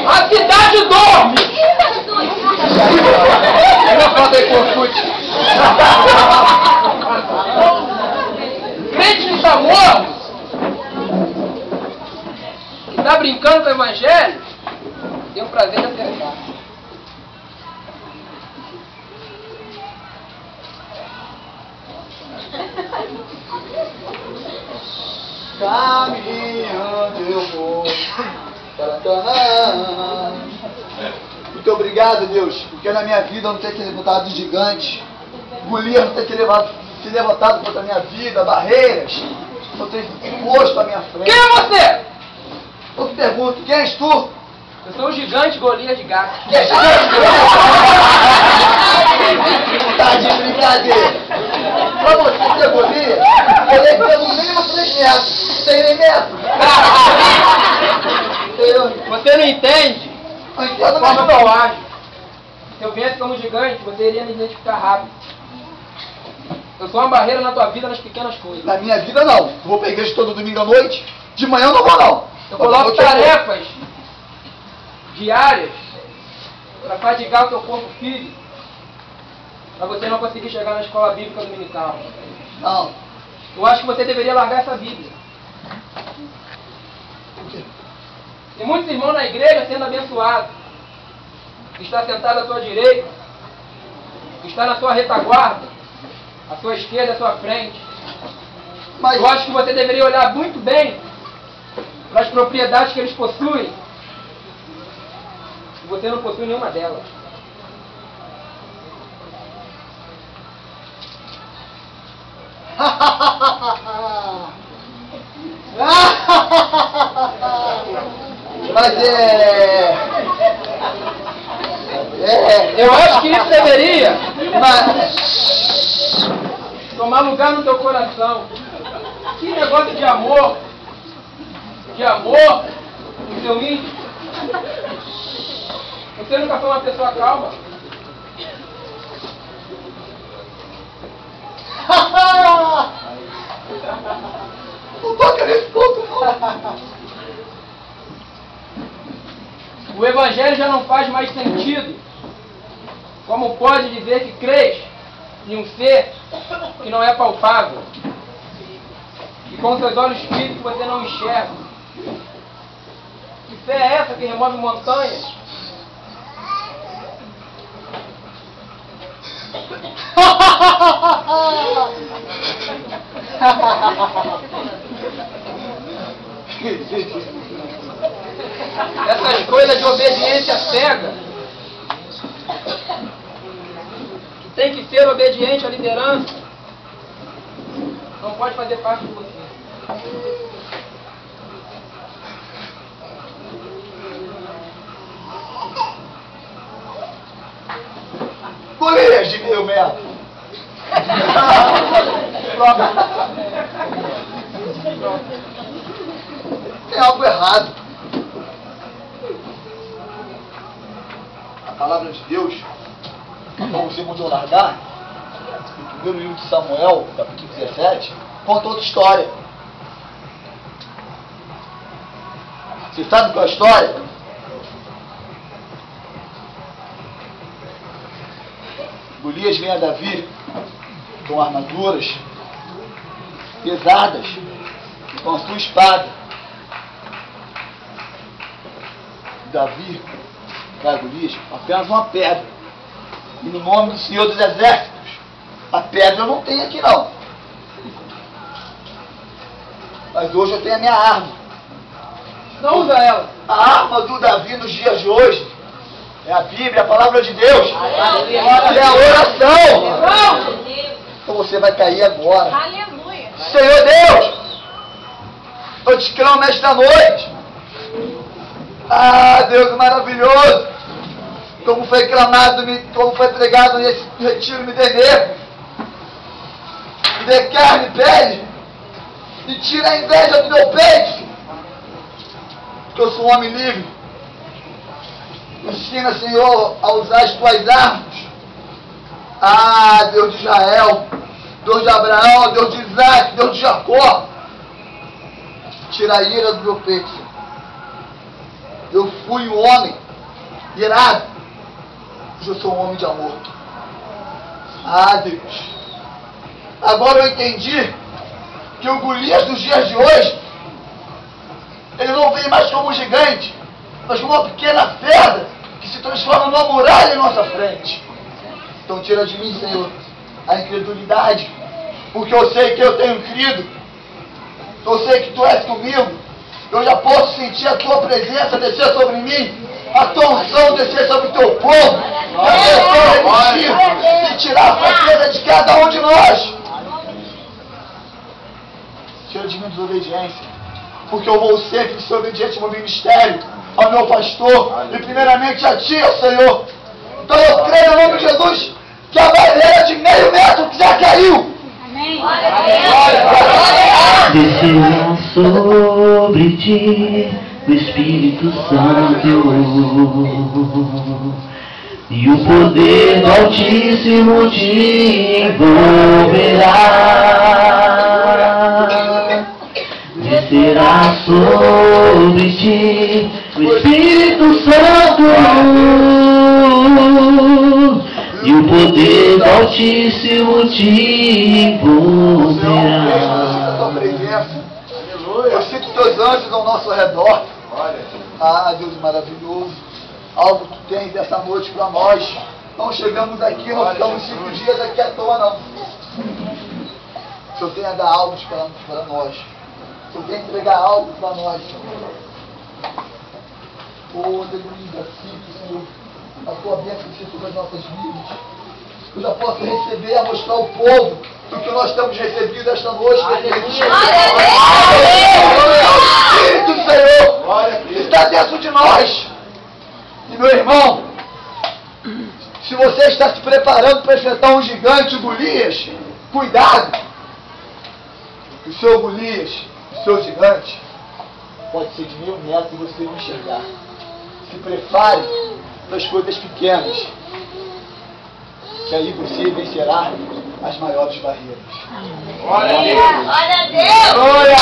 A cidade dorme! Pega a foto aí com o Orkut. Crente que está morto, que está brincando com o evangelho, tem o prazer de acertar. Caminhando eu vou para Canaã. Muito obrigado, Deus, porque na minha vida eu não tenho que levantar de gigante. Golias não tem que levantado contra a minha vida, barreiras. Eu tenho posto à minha frente. Quem é você? Eu te pergunto, quem és tu? Eu sou o gigante Golias de Gato. Que é gigante? Tá de brincadeira. Pra você ser Golias, eu tenho que ter no mínimo 3 metros. Tem nem metro. Você não entende? Eu entendo Como mesmo. eu acho. Se eu viesse como gigante, você iria me identificar rápido. Eu sou uma barreira na tua vida nas pequenas coisas. Na minha vida não. Eu vou pra igreja todo domingo à noite. De manhã eu não vou não. Eu coloco tarefas diárias para fadigar o teu corpo físico, para você não conseguir chegar na escola bíblica dominical. Não. Eu acho que você deveria largar essa Bíblia. Por quê? Tem muitos irmãos na igreja sendo abençoados. Está sentado à tua direita, está na sua retaguarda, à sua esquerda, à sua frente. Mas Eu acho que você deveria olhar muito bem para as propriedades que eles possuem. E você não possui nenhuma delas. Mas Eu acho que isso deveria mas tomar lugar no teu coração. Que negócio de amor no seu íntimo. Você nunca foi uma pessoa calma. não toca nesse ponto não. O evangelho já não faz mais sentido. Como pode dizer que crês em um ser que não é palpável? E com seus olhos físicos você não enxerga. Que fé é essa que remove montanhas? Essas coisas de obediência cega. Que tem que ser obediente à liderança. Não pode fazer parte de você. Golias de meio metro. Tem algo errado. A palavra de Deus, como você mandou largar, no primeiro livro de Samuel, capítulo 17, conta outra história. Você sabe qual é a história? Golias vem a Davi com armaduras pesadas, com a sua espada. Davi dá a Golias apenas uma pedra. E no nome do Senhor dos Exércitos, a pedra eu não tenho aqui não. Mas hoje eu tenho a minha arma. Não usa ela. A arma do Davi nos dias de hoje é a Bíblia, a palavra de Deus. É a oração. Então você vai cair agora. Aleluia. Senhor Deus, eu te clamo esta noite. Ah, Deus maravilhoso. Como foi clamado, como foi pregado nesse retiro, me dê nervo, me dê carne e pele, e tira a inveja do meu peito, porque eu sou um homem livre. Ensina, Senhor, a usar as tuas armas. Ah, Deus de Israel, Deus de Abraão, Deus de Isaac, Deus de Jacó, tira a ira do meu peito, Senhor. Eu fui um homem irado. Hoje eu sou um homem de amor. Ah, Deus. Agora eu entendi que o Golias dos dias de hoje, ele não vem mais como um gigante, mas como uma pequena pedra que se transforma numa muralha em nossa frente. Então tira de mim, Senhor, a incredulidade, porque eu sei que eu tenho crido, eu sei que Tu és comigo, eu já posso sentir a Tua presença descer sobre mim, a Tua unção descer sobre o Teu povo, a Tua resistir e tirar a fraqueza de cada um de nós. Tira de mim desobediência, porque eu vou sempre ser obediente ao meu ministério, ao meu pastor e primeiramente a Ti, Senhor. Então eu creio no nome de Jesus que a barreira de meio metro que já caiu. Amém. Descerá sobre ti o Espírito Santo e o poder do Altíssimo te envolverá. Descerá sobre ti o Espírito Santo e o poder do Altíssimo te envolverá. Eu sinto Teus anjos ao nosso redor. Ah, Deus maravilhoso. Algo que tens dessa noite para nós. Não chegamos aqui, não ficamos 5 dias aqui à toa, não. O Senhor tem a dar algo para nós. O Senhor tem a entregar algo para nós. Oh, aleluia, sinto, Senhor, a Tua bênção sobre as nossas vidas. Eu já posso receber, a mostrar ao povo do que nós temos recebido esta noite. O Espírito, Senhor, está dentro de nós. E meu irmão, se você está se preparando para enfrentar um gigante, o Golias, cuidado. O seu Golias, o seu gigante, pode ser de 1000 metros e você não enxergar. Se prepare para as coisas pequenas, que aí você vencerá as maiores barreiras. Glória a Deus! Glória!